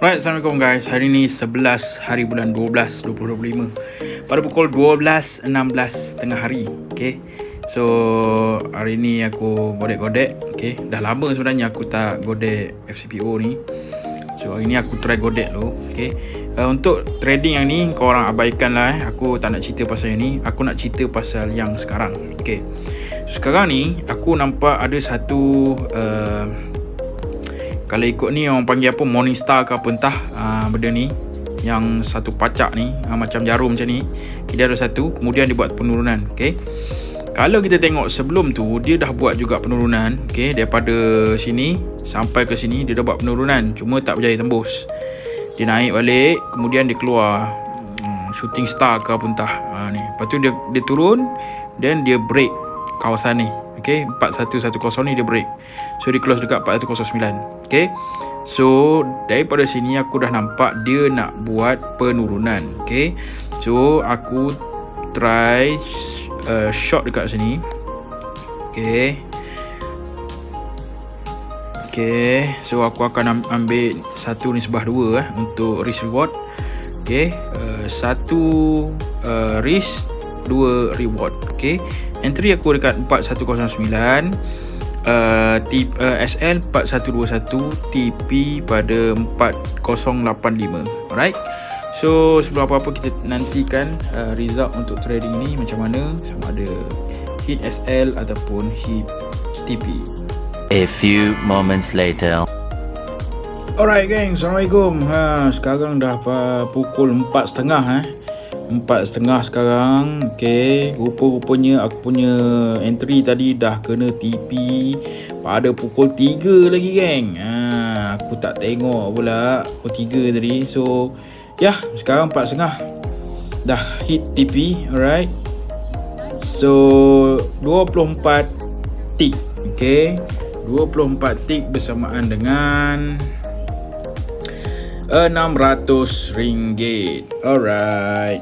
Alright, Assalamualaikum guys. Hari ni 11 hari bulan 12 2025 pada pukul 12.16 tengah hari. Okay, so hari ni aku godek-godek. Okay, dah lama sebenarnya aku tak godek FCPO ni. So hari ni aku try godek dulu. Okay, untuk trading yang ni korang abaikan lah. Aku tak nak cerita pasal yang ni. Aku nak cerita pasal yang sekarang. Okay, sekarang ni aku nampak ada satu kalau ikut ni orang panggil apa, Morningstar ke apa entah, benda ni yang satu pacak ni, macam jarum macam ni. Dia ada satu, kemudian dia buat penurunan. Okay, kalau kita tengok sebelum tu dia dah buat juga penurunan. Okay, daripada sini sampai ke sini dia dah buat penurunan, cuma tak berjaya tembus. Dia naik balik, kemudian dia keluar shooting star ke apa entah, ni. Lepas tu dia turun, then dia break kawasan ni. Okay, 4110 ni dia break. So dia close dekat 4109. Okay, so daripada sini aku dah nampak dia nak buat penurunan. Okay, so aku try short dekat sini. Okay, so aku akan ambil satu nisbah 2 untuk risk reward. Okay, satu risk, 2 reward. Okay, entry aku dekat 4109, SL 4121, TP pada 4085. Alright, so sebelum apa-apa kita nantikan result untuk trading ni macam mana, sama ada hit SL ataupun hit TP. A few moments later. Alright gang, Assalamualaikum. Sekarang dah pukul 4.30 4.30 sekarang. Okay, rupanya aku punya entry tadi dah kena TP pada pukul 3 lagi geng. Aku tak tengok pula pukul 3 tadi. So ya, sekarang 4.30 dah hit TP. Alright, so 24 tick. Okay, 24 tick bersamaan dengan RM600. Alright,